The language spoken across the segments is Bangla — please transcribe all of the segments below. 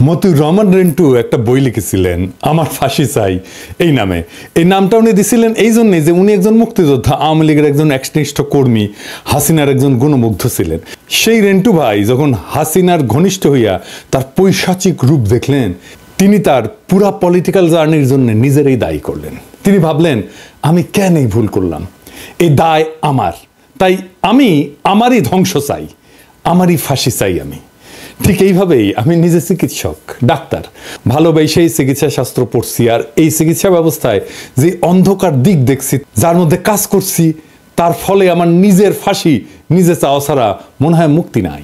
মতিউর রহমান রেন্টু একটা বই লিখেছিলেন আমার ফাঁসি চাই এই নামে। এই নামটা উনি দিছিলেন এই জন্যে যে উনি একজন মুক্তিযোদ্ধা, আওয়ামী লীগের একজন একনিষ্ঠ কর্মী, হাসিনার একজন গুণমুগ্ধ ছিলেন। সেই রেন্টু ভাই যখন হাসিনার ঘনিষ্ঠ হইয়া তার পৈশাচিক রূপ দেখলেন, তিনি তার পুরা পলিটিক্যাল জার্নির জন্য নিজেরই দায়ী করলেন। তিনি ভাবলেন আমি কেন এই ভুল করলাম, এই দায় আমার, তাই আমি আমারই ধ্বংস চাই, আমারই ফাঁসি চাই আমি। ঠিক এইভাবেই আমি নিজে চিকিৎসক, ডাক্তার, ভালোবেসেই চিকিৎসা শাস্ত্র পড়ছি, আর এই চিকিৎসা ব্যবস্থায় যে অন্ধকার দিক দেখছি, যার মধ্যে কাজ করছি, তার ফলে আমার নিজের ফাঁসি নিজে চাওয়া ছাড়া মনে হয় মুক্তি নাই।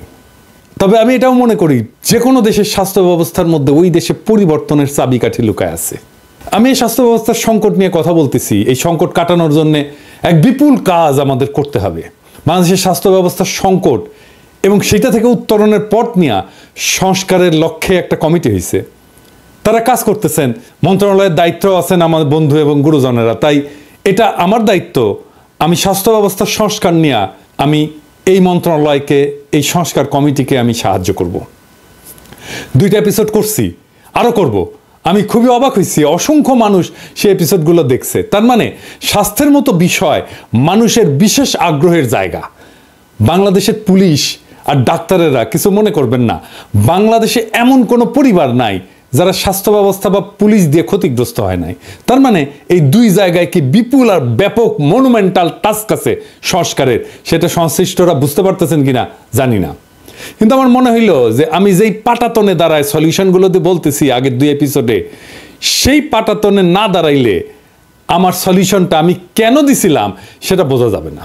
তবে আমি এটাও মনে করি যে কোনো দেশের স্বাস্থ্য ব্যবস্থার মধ্যে ওই দেশে পরিবর্তনের চাবিকাঠি লুকায় আছে। আমি এই স্বাস্থ্য ব্যবস্থার সংকট নিয়ে কথা বলতেছি। এই সংকট কাটানোর জন্য এক বিপুল কাজ আমাদের করতে হবে। বাংলাদেশের স্বাস্থ্য ব্যবস্থার সংকট এবং সেটা থেকে উত্তরণের পথ নিয়ে সংস্কারের লক্ষ্যে একটা কমিটি হয়েছে, তারা কাজ করতেছেন। মন্ত্রণালয়ের দায়িত্ব আছেন আমার বন্ধু এবং গুরুজনেরা, তাই এটা আমার দায়িত্ব। আমি স্বাস্থ্য ব্যবস্থার সংস্কার নিয়ে আমি এই মন্ত্রণালয়কে, এই সংস্কার কমিটিকে আমি সাহায্য করব। 2টা এপিসোড করছি, আরও করব। আমি খুবই অবাক হয়েছি, অসংখ্য মানুষ সেই এপিসোডগুলো দেখছে। তার মানে স্বাস্থ্যের মতো বিষয় মানুষের বিশেষ আগ্রহের জায়গা। বাংলাদেশের পুলিশ আর ডাক্তারেরা কিছু মনে করবেন না, বাংলাদেশে এমন কোনো পরিবার নাই যারা স্বাস্থ্য ব্যবস্থা বা পুলিশ দিয়ে ক্ষতিগ্রস্ত হয় নাই। তার মানে এই 2 জায়গায় কি বিপুল আর ব্যাপক মনুমেন্টাল টাস্ক আছে সংস্কারের, সেটা সংশ্লিষ্টরা বুঝতে পারতেছেন কিনা জানি না। কিন্তু আমার মনে হইল যে আমি যেই পাটাতনে দাঁড়ায় সলিউশনগুলোতে বলতেছি আগের 2 এপিসোডে, সেই পাটাতনে না দাঁড়াইলে আমার সলিউশনটা আমি কেন দিছিলাম সেটা বোঝা যাবে না।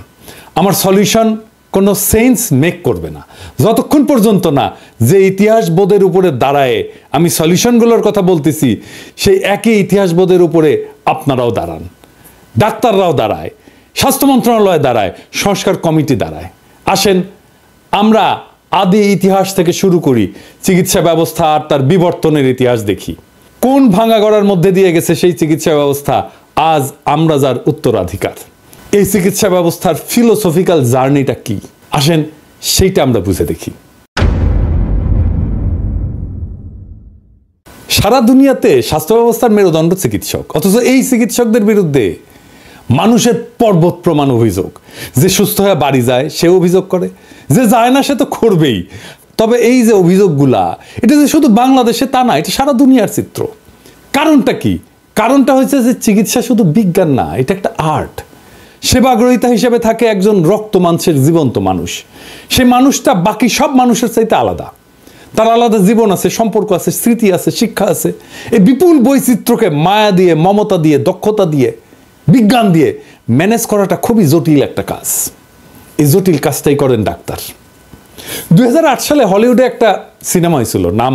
আমার সলিউশন কোনো সেন্স মেক করবে না যতক্ষণ পর্যন্ত না যে ইতিহাস বোধের উপরে দাঁড়ায় আমি সলিউশনগুলোর কথা বলতেছি, সেই একই ইতিহাস বোধের উপরে আপনারাও দাঁড়ান, ডাক্তাররাও দাঁড়ায়, স্বাস্থ্য মন্ত্রণালয় দাঁড়ায়, সংস্কার কমিটি দাঁড়ায়। আসেন আমরা আদি ইতিহাস থেকে শুরু করি, চিকিৎসা ব্যবস্থা আর তার বিবর্তনের ইতিহাস দেখি। কোন ভাঙা গড়ার মধ্যে দিয়ে গেছে সেই চিকিৎসা ব্যবস্থা, আজ আমরা যার উত্তরাধিকার। এই চিকিৎসা ব্যবস্থার ফিলোসফিক্যাল জার্নিটা কি, আসেন সেইটা আমরা বুঝে দেখি। সারা দুনিয়াতে স্বাস্থ্য ব্যবস্থার মেরুদণ্ড চিকিৎসক, অথচ এই চিকিৎসকদের বিরুদ্ধে মানুষের পর্বত প্রমাণ অভিযোগ। যে সুস্থ হয়ে বাড়ি যায় সে অভিযোগ করে, যে যায় না সে তো করবেই। তবে এই যে অভিযোগগুলা, এটা যে শুধু বাংলাদেশে তা না, এটা সারা দুনিয়ার চিত্র। কারণটা কি? কারণটা হচ্ছে যে চিকিৎসা শুধু বিজ্ঞান না, এটা একটা আর্ট। সেবাগ্রহীতা হিসেবে থাকে একজন রক্ত মাংসের জীবন্ত মানুষ। সে মানুষটা বাকি সব মানুষের চাইতে আলাদা। তার আলাদা জীবন আছে, সম্পর্ক আছে, স্মৃতি আছে, শিক্ষা আছে। এই বিপুল বৈচিত্র্যকে মায়া দিয়ে, মমতা দিয়ে, দক্ষতা দিয়ে, বিজ্ঞান দিয়ে ম্যানেজ করাটা খুবই জটিল একটা কাজ। এই জটিল কাজটাই করেন ডাক্তার। 2008 সালে হলিউডে একটা সিনেমা হয়েছিল, নাম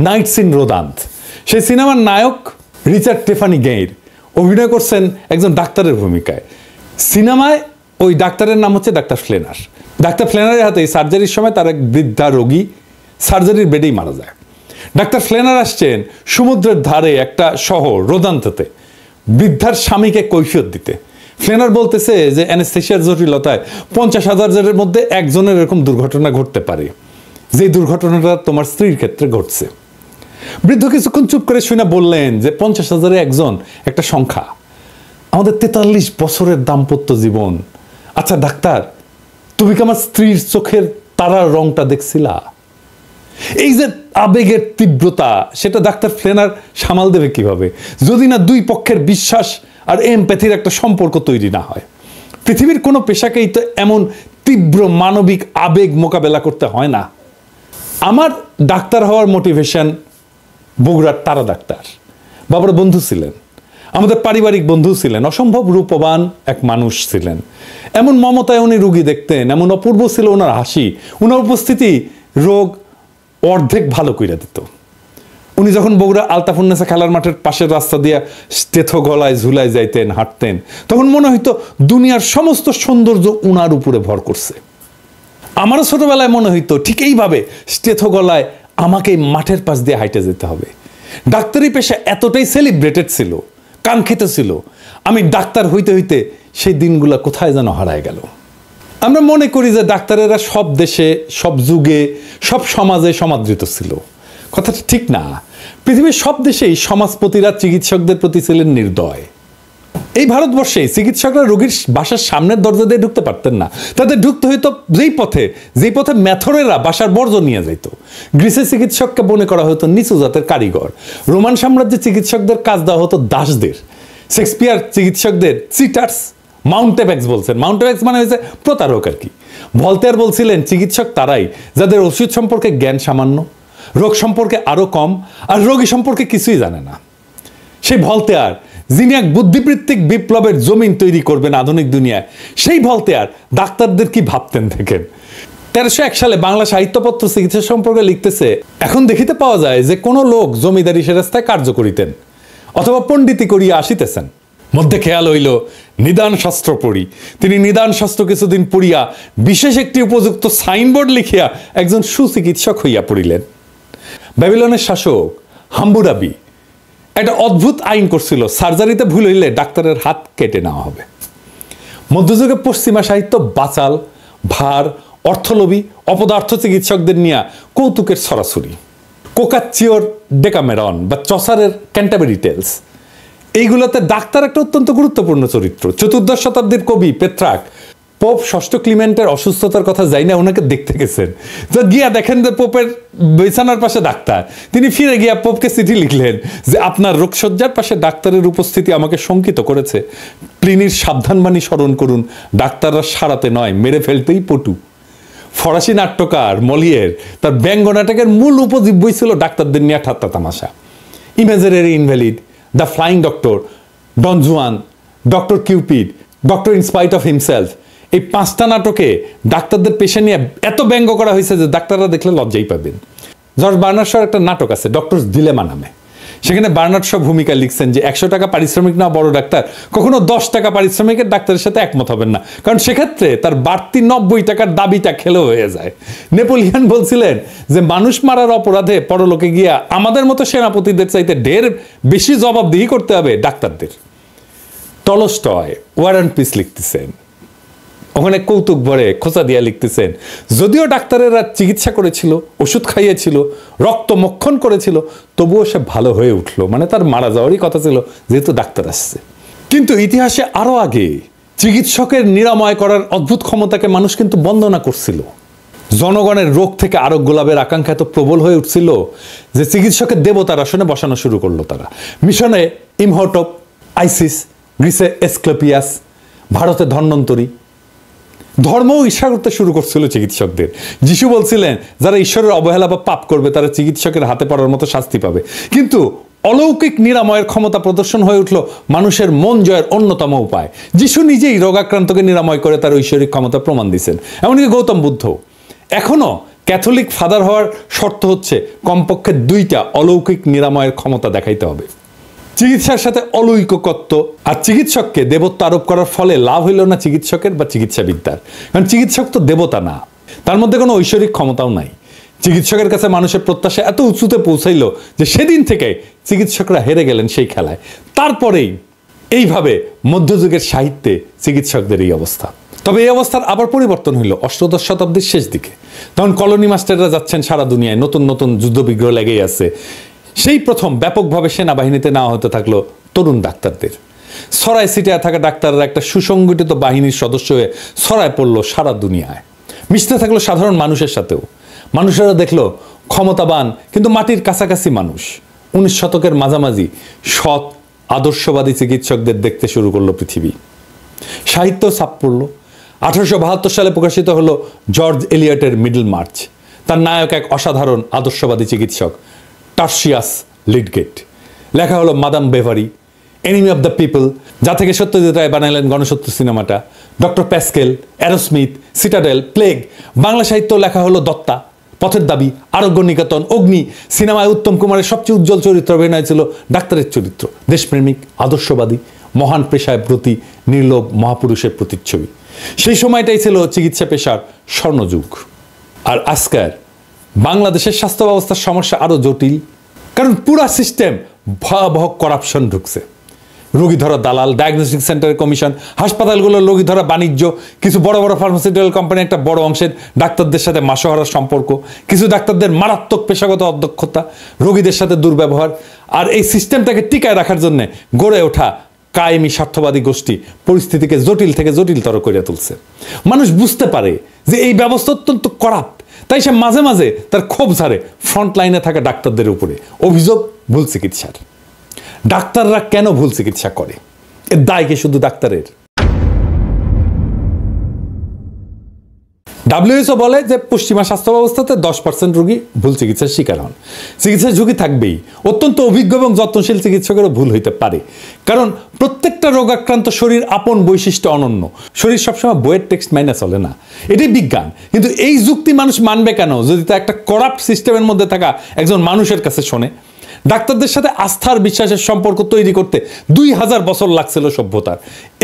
নাইটস ইন রোদান্থ। সেই সিনেমার নায়ক রিচার্ড টেফানি গেইর অভিনয় করছেন একজন ডাক্তারের ভূমিকায়। সিনেমায় ওই ডাক্তারের নাম হচ্ছে ডাক্তার ফ্লেনার। ডাক্তার ফ্লেনারের হাতে সার্জারির সময় তার এক বৃদ্ধা রোগী সার্জারির বেডেই মারা যায়। ডাক্তার ফ্লেনার আসছেন সমুদ্রের ধারে একটা শহর রোদান্থতে বৃদ্ধার স্বামীকে কৈফিয়ত দিতে। ফ্লেনার বলতেছে যে অ্যানেস্থেশিয়ার জটিলতায় 50,000 জনের মধ্যে একজনের এরকম দুর্ঘটনা ঘটতে পারে, যে দুর্ঘটনাটা তোমার স্ত্রীর ক্ষেত্রে ঘটছে। বৃদ্ধ কিছুক্ষণ চুপ করে শুনে বললেন যে 50,000-এ একজন একটা সংখ্যা, আমাদের 43 বছরের দাম্পত্য জীবন। আচ্ছা ডাক্তার, তুমি কি আমার স্ত্রীর চোখের তারার রংটা দেখছিলা? এই যে আবেগের তীব্রতা, সেটা ডাক্তার ফ্লেনার সামাল দেবে কিভাবে যদি না 2 পক্ষের বিশ্বাস আর এমপ্যাথির একটা সম্পর্ক তৈরি না হয়? পৃথিবীর কোনো পেশাকেই তো এমন তীব্র মানবিক আবেগ মোকাবেলা করতে হয় না। আমার ডাক্তার হওয়ার মোটিভেশন বগুড়ার তারা ডাক্তার। বাবার বন্ধু ছিলেন, আমাদের পারিবারিক বন্ধু ছিলেন, অসম্ভব রূপবান এক মানুষ ছিলেন। এমন মমতায় উনি রুগী দেখতেন, এমন অপূর্ব ছিল ওনার হাসি, ওনার উপস্থিতি রোগ অর্ধেক ভালো কইরা দিত। উনি যখন বগুড়া আলতাফুন্নেসা খেলার মাঠের পাশের রাস্তা দিয়ে স্টেথো গলায় ঝুলায় যাইতেন, হাঁটতেন, তখন মনে হইতো দুনিয়ার সমস্ত সৌন্দর্য উনার উপরে ভর করছে। আমারও ছোটবেলায় মনে হইতো ঠিক এইভাবে স্টেথো গলায় আমাকে মাঠের পাশ দিয়ে হাইটে যেতে হবে। ডাক্তারি পেশা এতটাই সেলিব্রেটেড ছিল, কাঙ্ক্ষিত ছিল, আমি ডাক্তার হইতে হইতে সেই দিনগুলো কোথায় যেন হারায় গেল। আমরা মনে করি যে ডাক্তারেরা সব দেশে, সব যুগে, সব সমাজে সমাদৃত ছিল। কথাটা ঠিক না। পৃথিবীর সব দেশেই সমাজপতিরা চিকিৎসকদের প্রতি ছিলেন নির্দয়। এই ভারতবর্ষে চিকিৎসকরা রোগীর বাসার সামনের দরজা দিয়ে ঢুকতে পারতেন না, তাদের ঢুকতে হইতো যেই পথে ম্যাথরেরা বাসার বর্জ্য নিয়ে যেত। গ্রিসের চিকিৎসককে মনে করা হতো নিচু জাতের কারিগর। রোমান সাম্রাজ্যের চিকিৎসকদের কাজ দেওয়া হতো দাসদের। শেক্সপিয়ার চিকিৎসকদের চিটার্স, মাউন্টেব্যাক্স বলছেন। মাউন্টেব্যাক্স মানে হয়েছে প্রতারক আর কি। ভলতেয়ার বলছিলেন চিকিৎসক তারাই যাদের ওষুধ সম্পর্কে জ্ঞান সামান্য, রোগ সম্পর্কে আরো কম, আর রোগী সম্পর্কে কিছুই জানে না। সেই ভলতেয়ার, যিনি এক বুদ্ধিবৃত্তিক বিপ্লবের জমিন তৈরি করবেন আধুনিক দুনিয়ায়, সেই ভলতেয়ার ডাক্তারদের কি ভাবতেন দেখেন। 1301 সালে বাংলা সাহিত্যপত্র চিকিৎসা সম্পর্কে লিখতেছে, এখন দেখিতে পাওয়া যায় যে কোনো লোক জমিদারি সেরাস্তায় কার্য করিতেন অথবা পণ্ডিতি করিয়া আসিতেছেন। মধ্যে খেয়াল হইল নিদান শাস্ত্র পড়ি। তিনি নিদান শাস্ত্র কিছুদিন পড়িয়া বিশেষ একটি উপযুক্ত সাইনবোর্ড লিখিয়া একজন সুচিকিৎসক হইয়া পড়িলেন। ব্যাবিলনের শাসক হাম্বুরাবি একটা অদ্ভুত আইন করছিল, সার্জারিতে ভুল হইলে ডাক্তারের হাত কেটে নেওয়া হবে। মধ্যযুগে পশ্চিমা সাহিত্য বাচাল, ভার, অর্থলোভী, অপদার্থ চিকিৎসকদের নিয়ে কৌতুকের ছড়াছড়ি। কোকাচ্চিওর ডেকামেরন বা চসারের ক্যান্টাবেরি টেলস, এইগুলোতে ডাক্তার একটা অত্যন্ত গুরুত্বপূর্ণ চরিত্র। 14 শতাব্দীর কবি পেত্রাক পোপ ষষ্ঠ ক্লিমেন্টের অসুস্থতার কথা যাই না, ওনাকে দেখতে গেছেন, তো গিয়া দেখেন যে পোপের বিছানার পাশে ডাক্তার। তিনি ফিরে গিয়া পোপকে চিঠি লিখলেন যে আপনার রোগশয্যার পাশে ডাক্তারের উপস্থিতি আমাকে শঙ্কিত করেছে। প্লিনির সাবধানবাণী স্মরণ করুন, ডাক্তাররা সারাতে নয় মেরে ফেলতেই পটু। ফরাসি নাট্যকার মলিয়ের তার ব্যঙ্গ নাটকের মূল উপজীব্যই ছিল ডাক্তারদের নিয়ে ঠাট্টা তামাশা। Imaginary invalid, the flying doctor, Don Juan, doctor Cupid, doctor in spite of himself, এই 5টা নাটকে ডাক্তারদের পেশা নিয়ে এত ব্যঙ্গ করা হয়েছে যে ডাক্তাররা দেখলে লজ্জাই পাবেন। জর্জ বার্নার্ড শর একটা নাটক আছে ডক্টর ডিলেমা নামে, সেখানে বার্নার্ড শ ভূমিকা লিখছেন যে 100 টাকা পারিশ্রমিক না বড় ডাক্তার কখনো 10 টাকা পারিশ্রমিকের ডাক্তারের সাথে একমত হবেন না, কারণ সেক্ষেত্রে তার বাড়তি 90 টাকার দাবিটা খেলেও হয়ে যায়। নেপোলিয়ন বলছিলেন যে মানুষ মারার অপরাধে পরলোকে গিয়া আমাদের মতো সেনাপতিদের চাইতে ঢের বেশি জবাবদিহি করতে হবে ডাক্তারদের। টলস্টয় ওয়ার অ্যান্ড পিস লিখতেছেন, ওখানে কৌতুক ভরে খোঁচা দিয়া লিখতেছেন, যদিও ডাক্তারেরা চিকিৎসা করেছিল, ওষুধ খাইয়েছিল, রক্ত মক্ষণ করেছিল, তবুও সে ভালো হয়ে উঠলো। মানে তার মারা যাওয়ারই কথা ছিল যেহেতু ডাক্তার আসছে। কিন্তু ইতিহাসে আরো আগে চিকিৎসকের নিরাময় করার অদ্ভুত ক্ষমতাকে মানুষ কিন্তু বন্দনা করছিল। জনগণের রোগ থেকে আরোগ্য লাভের আকাঙ্ক্ষা এত প্রবল হয়ে উঠছিল যে চিকিৎসকের দেবতার আসনে বসানো শুরু করলো তারা। মিশনে ইমহোটপ, আইসিস, গ্রিসে এসক্লেপিয়াস, ভারতে ধন্বন্তরী। ধর্মও ঈর্ষা করতে শুরু করছিল চিকিৎসকদের। যিশু বলছিলেন যারা ঈশ্বরের অবহেলা বা পাপ করবে তারা চিকিৎসকের হাতে পড়ার মতো শাস্তি পাবে। কিন্তু অলৌকিক নিরাময়ের ক্ষমতা প্রদর্শন হয়ে উঠল মানুষের মন জয়ের অন্যতম উপায়। যিশু নিজেই রোগাক্রান্তকে নিরাময় করে তার ঐশ্বরিক ক্ষমতা প্রমাণ দিয়েছেন। এমনকি গৌতম বুদ্ধ। এখনো ক্যাথলিক ফাদার হওয়ার শর্ত হচ্ছে কমপক্ষে 2টা অলৌকিক নিরাময়ের ক্ষমতা দেখাইতে হবে। চিকিৎসার সাথে অলৌকিকত্ব আর চিকিৎসককে দেবত্ব আরোপ করার ফলে লাভ হইল না চিকিৎসকের বা চিকিৎসাবিদ্যার, কারণ চিকিৎসক তো দেবতা না, তার মধ্যে কোনো ঐশ্বরিক ক্ষমতাও নাই। চিকিৎসকের কাছে মানুষের প্রত্যাশা এত উঁচুতে পৌঁছাইল যে সেদিন থেকে চিকিৎসকরা হেরে গেলেন সেই খেলায়। তারপরেই এইভাবে মধ্যযুগের সাহিত্যে চিকিৎসকদের এই অবস্থা। তবে এই অবস্থার আবার পরিবর্তন হইল অষ্টাদশ শতাব্দীর শেষ দিকে। তখন কলোনি মাস্টাররা যাচ্ছেন সারা দুনিয়ায়, নতুন নতুন যুদ্ধবিগ্রহ লেগেই আছে। সেই প্রথম ব্যাপকভাবে সেনাবাহিনীতে নেওয়া হতে থাকলো তরুণ ডাক্তারদের। ছড়ায় ছিটায় থাকা ডাক্তাররা একটা সুসংগঠিত বাহিনীর সদস্য হয়ে ছড়ায় পড়লো সারা দুনিয়ায়, মিশতে থাকলো সাধারণ মানুষের সাথেও। মানুষেরা দেখলো ক্ষমতাবান কিন্তু মাটির কাছাকাছি মানুষ। 19 শতকের মাঝামাঝি সৎ আদর্শবাদী চিকিৎসকদের দেখতে শুরু করলো পৃথিবী। সাহিত্য ছাপ পড়ল। 1872 সালে প্রকাশিত হলো জর্জ এলিয়টের মিডল মার্চ। তার নায়ক এক অসাধারণ আদর্শবাদী চিকিৎসক টার্সিয়াস লিডগেট। লেখা হলো Madame Bovary, enemy of the people, যা থেকে সত্যজিৎ রায় বানাইলেন গণশত্রু সিনেমাটা, doctor Pascal, Arrowsmith, citadel, plague. Bangla সাহিত্য লেখা হলো দত্তা, পথের দাবি, আরোগ্য নিকেতন, অগ্নি। সিনেমায় উত্তম কুমারের সবচেয়ে উজ্জ্বল চরিত্র অভিনয় ছিল ডাক্তারের চরিত্র, দেশপ্রেমিক, আদর্শবাদী, মহান পেশায় ব্রতী, নির্লোভ মহাপুরুষের প্রতিচ্ছবি। সেই সময়টাই ছিল চিকিৎসা পেশার স্বর্ণযুগ। আর আজকের বাংলাদেশের স্বাস্থ্য ব্যবস্থার সমস্যা আরো জটিল, কারণ পুরা সিস্টেম ভয়াবহ করাপশন ঢুকছে। রোগী ধরা দালাল, ডায়াগনস্টিক সেন্টারের কমিশন, হাসপাতালগুলোর রোগী ধরা বাণিজ্য, কিছু বড় বড় ফার্মাসিউটিক্যাল কোম্পানি একটা বড় অংশের ডাক্তারদের সাথে মাসোহারার সম্পর্ক, কিছু ডাক্তারদের মারাত্মক পেশাগত অদক্ষতা, রোগীদের সাথে দুর্ব্যবহার, আর এই সিস্টেমটাকে টিকায় রাখার জন্য গড়ে ওঠা কায়েমি স্বার্থবাদী গোষ্ঠী পরিস্থিতিকে জটিল থেকে জটিলতর করে তুলছে। মানুষ বুঝতে পারে যে এই ব্যবস্থা অত্যন্ত করাপ্ট, তাই সে মাঝে মাঝে তার ক্ষোভ ঝাড়ে ফ্রন্ট লাইনে থাকা ডাক্তারদের উপরে। অভিযোগ ভুল চিকিৎসার। ডাক্তাররা কেন ভুল চিকিৎসা করে? এর দায় কি শুধু ডাক্তারের? WHO বলে যে পশ্চিমা স্বাস্থ্য ব্যবস্থাতে 10% রোগী ভুল চিকিৎসার শিকার হন। চিকিৎসার ঝুঁকি থাকবেই। অত্যন্ত অভিজ্ঞ এবং যত্নশীল চিকিৎসকেরও ভুল হইতে পারে, কারণ প্রত্যেকটা রোগাক্রান্ত শরীর আপন বৈশিষ্ট্য অনন্য। শরীর সবসময় বইয়ের টেক্সট মাইনে চলে না, এটাই বিজ্ঞান। কিন্তু এই যুক্তি মানুষ মানবে কেন যদি তা একটা করাপ্ট সিস্টেমের মধ্যে থাকা একজন মানুষের কাছে শোনে? ডাক্তারদের সাথে আস্থার বিশ্বাসের সম্পর্ক তৈরি করতে 2000 বছর লাগছিল সভ্যতার।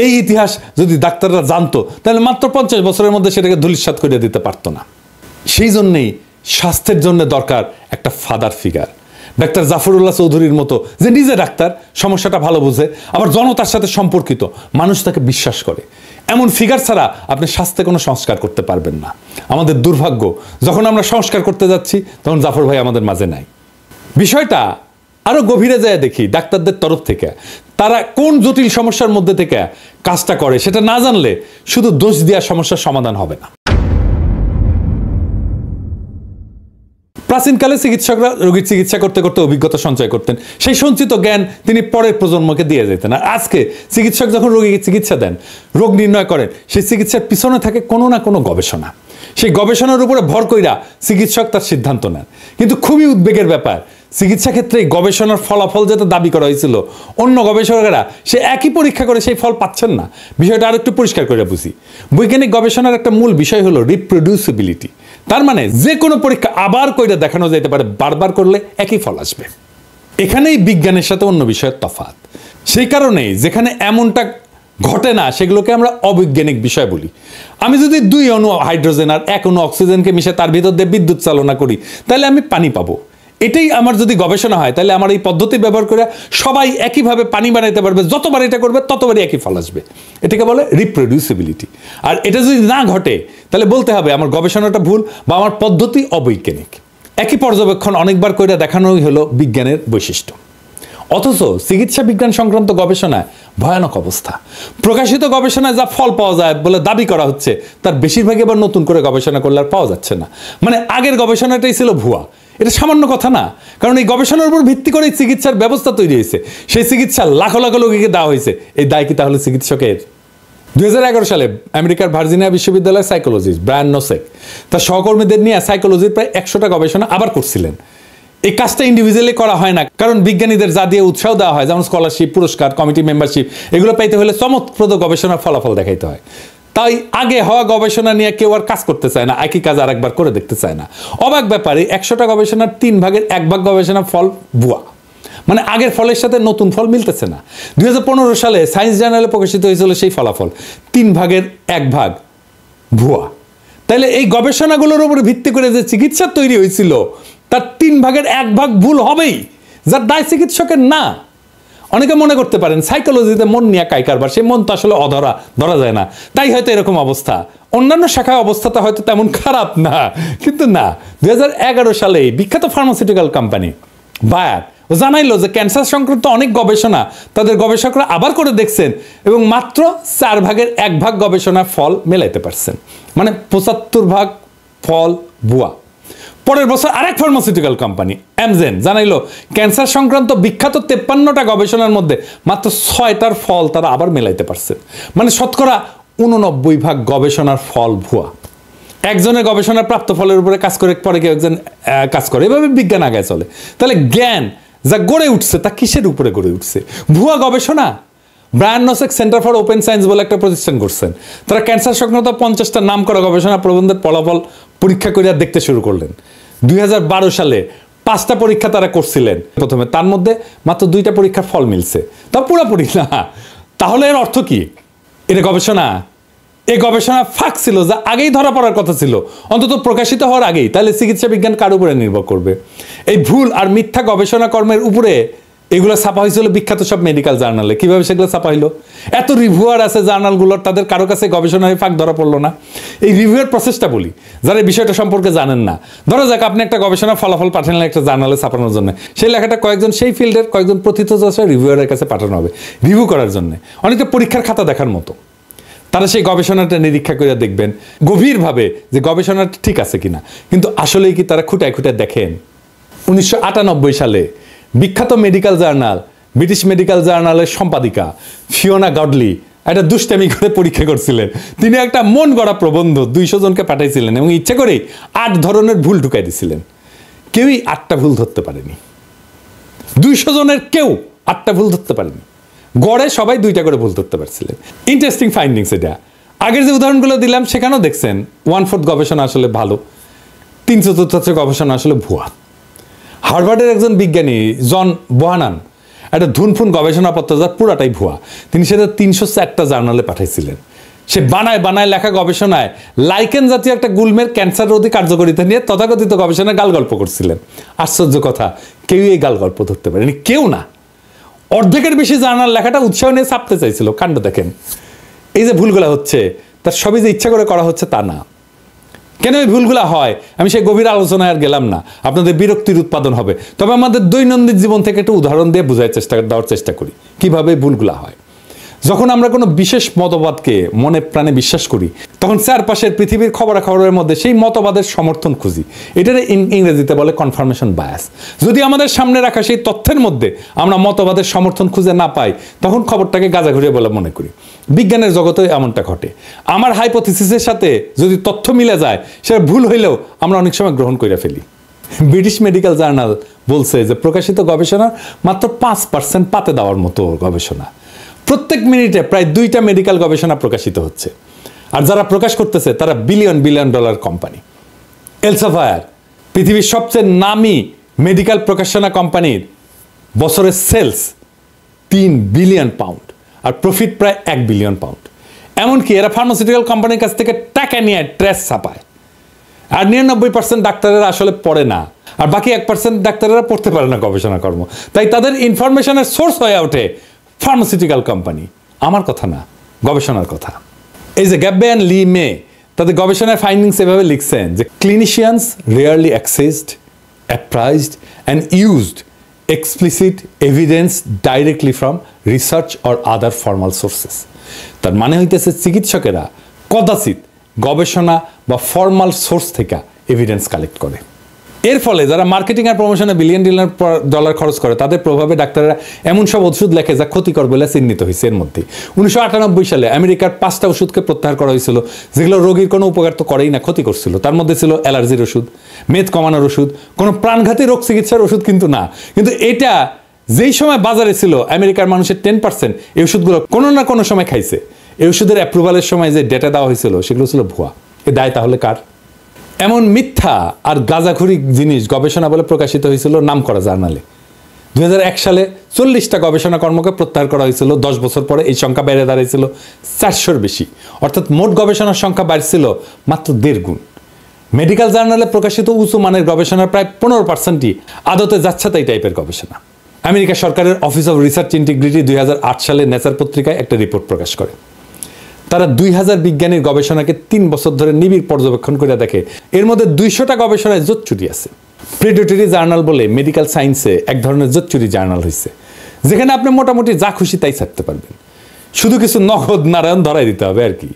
এই ইতিহাস যদি ডাক্তাররা জানতো তাহলে মাত্র 50 বছরের মধ্যে সেটাকে ধূলিসাৎ করে দিতে পারতো না। সেই জন্যেই স্বাস্থ্যের জন্য দরকার একটা ফাদার ফিগার। ডাক্তার জাফরুল্লাহ চৌধুরীর মতো, যে নিজে ডাক্তার, সমস্যাটা ভালো বুঝে, আবার জনতার সাথে সম্পর্কিত, মানুষ তাকে বিশ্বাস করে। এমন ফিগার ছাড়া আপনি স্বাস্থ্যে কোনো সংস্কার করতে পারবেন না। আমাদের দুর্ভাগ্য, যখন আমরা সংস্কার করতে যাচ্ছি তখন জাফর ভাই আমাদের মাঝে নাই। বিষয়টা আরো গভীরে যায় দেখি ডাক্তারদের তরফ থেকে তারা কোন জটিল সমস্যার মধ্যে থেকে কাজটা করে সেটা না জানলে শুধু দোষ দেওয়া সমস্যার সমাধান হবে না। প্রাচীনকালে চিকিৎসকরা রোগীর চিকিৎসা করতে করতে অভিজ্ঞতা সঞ্চয় করতেন। সেই সঞ্চিত জ্ঞান তিনি পরের প্রজন্মকে দিয়ে যেতেন। আর আজকে চিকিৎসক যখন রোগীকে চিকিৎসা দেন, রোগ নির্ণয় করেন, সেই চিকিৎসার পিছনে থাকে কোনো না কোনো গবেষণা। সেই গবেষণার উপরে ভর কইরা চিকিৎসক তার সিদ্ধান্ত নেন। কিন্তু খুবই উদ্বেগের ব্যাপার, চিকিৎসা ক্ষেত্রে গবেষণার ফলাফল যেটা দাবি করা হয়েছিল, অন্য গবেষকেরা সে একই পরীক্ষা করে সেই ফল পাচ্ছেন না। বিষয়টা আরেকটু পরিষ্কার করে বুঝি। বৈজ্ঞানিক গবেষণার একটা মূল বিষয় হলো রিপ্রোডিউসিবিলিটি। তার মানে যে কোনো পরীক্ষা আবার করে দেখানো যেতে পারে, বারবার করলে একই ফল আসবে। এখানেই বিজ্ঞানের সাথে অন্য বিষয়ের তফাৎ। সেই কারণেই যেখানে এমনটা ঘটে না সেগুলোকে আমরা অবৈজ্ঞানিক বিষয় বলি। আমি যদি 2 অণু হাইড্রোজেন আর 1 অণু অক্সিজেনকে মিশে তার ভিতর দিয়ে বিদ্যুৎ চালনা করি, তাহলে আমি পানি পাবো। এটাই আমার যদি গবেষণা হয়, তাহলে আমার এই পদ্ধতি ব্যবহার করে সবাই একইভাবে পানি বানাইতে পারবে। যতবার এটা করবে ততবারই একই ফল আসবে। এটাকে বলে রিপ্রোডিউসিবিলিটি। আর এটা যদি না ঘটে তাহলে বলতে হবে আমার গবেষণাটা ভুল বা আমার পদ্ধতি অবৈজ্ঞানিক। একই পর্যবেক্ষণ অনেকবার করে দেখানোই হলো বিজ্ঞানের বৈশিষ্ট্য। অথচ চিকিৎসা বিজ্ঞান সংক্রান্ত গবেষণায় ভয়ানক অবস্থা। প্রকাশিত গবেষণায় যা ফল পাওয়া যায় বলে দাবি করা হচ্ছে, তার বেশিরভাগই আবার নতুন করে গবেষণা করলে আর পাওয়া যাচ্ছে না। মানে আগের গবেষণাটাই ছিল ভুয়া। এটা সামান্য কথা না, কারণ এই গবেষণার উপর ভিত্তি করে চিকিৎসার ব্যবস্থা তৈরি হয়েছে। সেই চিকিৎসা লাখ লাখ লোককে দেওয়া হয়েছে। এই দায় কি তাহলে চিকিৎসকের? 2011 সালে আমেরিকার ভার্জিনিয়া বিশ্ববিদ্যালয়ের সাইকোলজিস্ট ব্রায়ান নোসেক তার সহকর্মীদের নিয়ে সাইকোলজির প্রায় 100টা গবেষণা আবার করছিলেন। এই কাজটা ইন্ডিভিজুয়ালি করা হয় না, কারণ বিজ্ঞানীদের যা দিয়ে উৎসাহ দেওয়া হয়, যেমন স্কলারশিপ, পুরস্কার, কমিটি মেম্বারশিপ, এগুলো পাইতে হলে চমকপ্রদ গবেষণার ফলাফল দেখাইতে হয়। তাই আগে হওয়া গবেষণা নিয়ে কেউ আর কাজ করতে চায় না, একই কাজ আরেকবার করে দেখতে চায় না। অবাক ব্যাপারে 100টা গবেষণার 3 ভাগের 1 ভাগ গবেষণার ফল ভুয়া। মানে আগের ফলের সাথে নতুন ফল মিলতেছে না। 2015 সালে সায়েন্স জার্নালে প্রকাশিত হয়েছিল সেই ফলাফল, 3 ভাগের 1 ভাগ ভুয়া। তাহলে এই গবেষণাগুলোর উপর ভিত্তি করে যে চিকিৎসা তৈরি হয়েছিল তার 3 ভাগের 1 ভাগ ভুল হবেই, যার দায় চিকিৎসকের না। অনেকে মনে করতে পারেন সাইকোলজিতে মন নিয়ে কাই কারবার, সেই মন তো আসলে অধরা, ধরা যায় না, তাই হয়তো এরকম অবস্থা। অন্যান্য শাখায় অবস্থাটা হয়তো তেমন খারাপ না, কিন্তু না। 2011 সালে বিখ্যাত ফার্মাসিউটিক্যাল কোম্পানি বায়ার জানাইলো যে ক্যান্সার সংক্রান্ত অনেক গবেষণা তাদের গবেষকরা আবার করে দেখছেন এবং মাত্র 4 ভাগের 1 ভাগ গবেষণার ফল মেলাইতে পারছেন। মানে 75 ভাগ ফল ভুয়া। পরের বছর আরেক ফার্মাসিউটিক্যাল কোম্পানি অ্যামজেন জানাইলো ক্যান্সার সংক্রান্ত বিখ্যাত 53টা গবেষণার মধ্যে মাত্র 6টার ফল তারা আবার মেলাইতে পারছে। মানে শতকরা 89 ভাগ গবেষণার ফল ভুয়া। একজনের গবেষণার প্রাপ্ত ফলের উপরে কাজ করে পরে কেউ একজন কাজ করে, এভাবে বিজ্ঞান আগায় চলে। তাহলে জ্ঞান যা গড়ে উঠছে তা কিসের উপরে গড়ে উঠছে? ভুয়া গবেষণা। Brian Nosek center for open science বলে একটা প্রতিষ্ঠান করছেন। তারা ক্যান্সার সংক্রান্ত 50টা নাম করা গবেষণা প্রবন্ধের ফলাফল পরীক্ষা করে দেখতে শুরু করলেন। 2012 সালে 5টা পরীক্ষা তারা করছিলেন প্রথমে, তার মধ্যে মাত্র 2টা পরীক্ষার ফল মিলছে, তা পুরোপুরি না। তাহলে এর অর্থ কি? এটা গবেষণা? এই গবেষণা ফাঁক ছিল, যা আগেই ধরা পড়ার কথা ছিল, অন্তত প্রকাশিত হওয়ার আগেই। তাহলে চিকিৎসা বিজ্ঞান কার উপরে নির্ভর করবে? এই ভুল আর মিথ্যা গবেষণা কর্মের উপরে এগুলো ছাপা হয়েছিল বিখ্যাত সব মেডিকেল জার্নালে। কিভাবে সেগুলো ছাপা হইলো? এত রিভিউয়ার আছে জার্নালগুলোর, তাদের কারো কাছে গবেষণায় ফাঁক ধরা পড়লো না। এই রিভিউয়ার প্রসেসটা বলি, যারা এই বিষয়টা সম্পর্কে জানেন না। ধরো যাক আপনি একটা গবেষণা ফলাফল পাঠালেন একটা জার্নালে ছাপানোর জন্য, সেই লেখাটা কয়েকজন সেই ফিল্ডের কয়েকজন প্রথিতযশা রিভিউয়ারের কাছে পাঠানো হবে রিভিউ করার জন্য, অনেকটা পরীক্ষার খাতা দেখার মতো। তারা সেই গবেষণাটা নিরীক্ষা করে দেখবেন গভীরভাবে যে গবেষণাটা ঠিক আছে কিনা। কিন্তু আসলেই কি তারা খুঁটায় খুঁটায় দেখেন? 1998 সালে বিখ্যাত মেডিকেল জার্নাল ব্রিটিশ মেডিকেল জার্নালের সম্পাদিকা ফিওনা গডলি একটা দুষ্টামি করে পরীক্ষা করছিলেন। তিনি একটা মন গড়া প্রবন্ধ 200 জনকে পাঠাইছিলেন এবং ইচ্ছে করেই 8 ধরনের ভুল ঢুকাই দিছিলেন। কেউই 8টা ভুল ধরতে পারেনি। 200 জনের কেউ 8টা ভুল ধরতে পারেনি। গড়ে সবাই 2টা করে ভুল ধরতে পারছিলেন। ইন্টারেস্টিং ফাইন্ডিংস এটা। আগের যে উদাহরণগুলো দিলাম সেখানেও দেখছেন 1/4 গবেষণা আসলে ভালো, 3/4 গবেষণা আসলে ভুয়া। হার্ভার্ডের একজন বিজ্ঞানী জন বোহানান একটা ধুনফুন গবেষণাপত্র যার পুরাটাই ভুয়া, তিনি সেটা 304টা জার্নালে পাঠাইছিলেন। সে বানায় লেখা গবেষণায় লাইকেন জাতীয় একটা গুল্মের ক্যান্সার রোধী কার্যকারিতা নিয়ে তথাকথিত গবেষণায় গাল গল্প করছিলেন। আশ্চর্য কথা, কেউই এই গাল গল্প ধরতে পারেনি, কেউ না। অর্ধেকের বেশি জার্নাল লেখাটা উৎসাহ নিয়ে ছাপতে চাইছিল। কাণ্ড দেখেন। এই যে ভুলগুলা হচ্ছে তার সবই যে ইচ্ছা করে করা হচ্ছে তা না। কেন এই ভুলগুলা হয় আমি সেই গভীর আলোচনায় আর গেলাম না, আপনাদের বিরক্তির উৎপাদন হবে। তবে আমাদের দৈনন্দিন জীবন থেকে একটু উদাহরণ দিয়ে দেওয়ার চেষ্টা করি কিভাবে ভুলগুলা হয়। যখন আমরা কোনো বিশেষ মতবাদকে মনে প্রাণে বিশ্বাস করি তখন চারপাশের পৃথিবীর খবরাখবরের মধ্যে সেই মতবাদের সমর্থন খুঁজি। এটার ইংরেজিতে বলে কনফার্মেশন বায়াস। যদি আমাদের সামনে রাখা সেই তথ্যের মধ্যে আমরা মতবাদের সমর্থন খুঁজে না পাই তখন খবরটাকে গাঁজাঘুরিয়ে বলে মনে করি। বিজ্ঞানের জগতে এমনটা ঘটে। আমার হাইপোথিসিসের সাথে যদি তথ্য মিলে যায় সেটা ভুল হইলেও আমরা অনেক সময় গ্রহণ করে ফেলি। ব্রিটিশ মেডিকেল জার্নাল বলছে যে প্রকাশিত গবেষণার মাত্র 5% পাতে দেওয়ার মতো গবেষণা। প্রত্যেক মিনিটে প্রায় 2টা মেডিকেল গবেষণা প্রকাশিত হচ্ছে, আর যারা প্রকাশ করতেছে তারা বিলিয়ন ডলার কোম্পানি। এলসেভিয়ার পৃথিবীর সবচেয়ে নামী মেডিকেল প্রকাশনা কোম্পানির বছরের সেলস 3 বিলিয়ন পাউন্ড আর প্রফিট প্রায় 1 বিলিয়ন পাউন্ড। এমনকি এরা ফার্মাসিউটিক্যাল কোম্পানির কাছ থেকে টাকা নিয়ে ট্রেস ছাপায়। আর 99% ডাক্তারেরা আসলে পড়ে না, আর বাকি 1% ডাক্তারেরা পড়তে পারে না গবেষণা কর্ম। তাই তাদের ইনফরমেশনের সোর্স হয়ে ওঠে ফার্মাসিউটিক্যাল কোম্পানি। আমার কথা না, গবেষণার কথা। এই যে গ্যাবে অ্যান্ড লি মে তাদের গবেষণার ফাইন্ডিংস এভাবে লিখছেন যে clinicians rarely accessed, appraised and used explicit evidence directly from research or other formal sources. তার মানে হইতেছে চিকিৎসকেরা কদাচিৎ গবেষণা বা ফর্মাল সোর্স থেকে এভিডেন্স কালেক্ট করে। এর ফলে যারা মার্কেটিং আর প্রমোশনে বিলিয়ন ডলার খরচ করে তাদের প্রভাবে ডাক্তাররা এমন সব ওষুধ লেখে যা ক্ষতিকর বলে চিহ্নিত হয়েছে। এর মধ্যে 1998 সালে আমেরিকার 5টা ওষুধকে প্রত্যাহার করা হয়েছিল যেগুলো রোগীর কোনো উপকার তো করেই না, ক্ষতি করছিল। তার মধ্যে ছিল অ্যালার্জির ওষুধ, মেদ কমানোর ওষুধ, কোনো প্রাণঘাতী রোগ চিকিৎসার ওষুধ কিন্তু না। কিন্তু এটা যেই সময় বাজারে ছিল আমেরিকার মানুষের 10% এই ওষুধগুলো কোনো না কোনো সময় খাইছে। এই ওষুধের অ্যাপ্রুভালের সময় যে ডেটা দেওয়া হয়েছিল সেগুলো ছিল ভুয়া। এ দায় তাহলে কার? এমন মিথ্যা আর গাঁজাখুরি জিনিস গবেষণা বলে প্রকাশিত হয়েছিল নামকরা জার্নালে। 2001 সালে 40টা গবেষণা কর্মকে প্রত্যাহার করা হয়েছিল। 10 বছর পরে এই সংখ্যা বেড়ে দাঁড়িয়েছিল 400-র বেশি। অর্থাৎ মোট গবেষণার সংখ্যা বাড়ছিল মাত্র 1.5 গুণ। মেডিকেল জার্নালে প্রকাশিত উঁচু মানের গবেষণার প্রায় 15%ই আদতে যাচ্ছেতাই টাইপের গবেষণা। আমেরিকা সরকারের অফিস অফ রিসার্চ ইন্টিগ্রিটি 2008 সালে নেচার পত্রিকায় একটা রিপোর্ট প্রকাশ করে। তারা 2000 বিজ্ঞানীর গবেষণাকে 3 বছর ধরে নিবিড় পর্যবেক্ষণ করে দেখে এর মধ্যে 200টা গবেষণায় জোচ্চুরি আছে। প্রেডেটরি জার্নাল বলে মেডিকেল সায়েন্সে এক ধরনের জোচ্চুরি জার্নাল হয়েছে, যেখানে আপনি মোটামুটি যা খুশি তাই ছাড়তে পারবেন, শুধু কিছু নগদ নারায়ণ ধরাই দিতে হবে আর কি।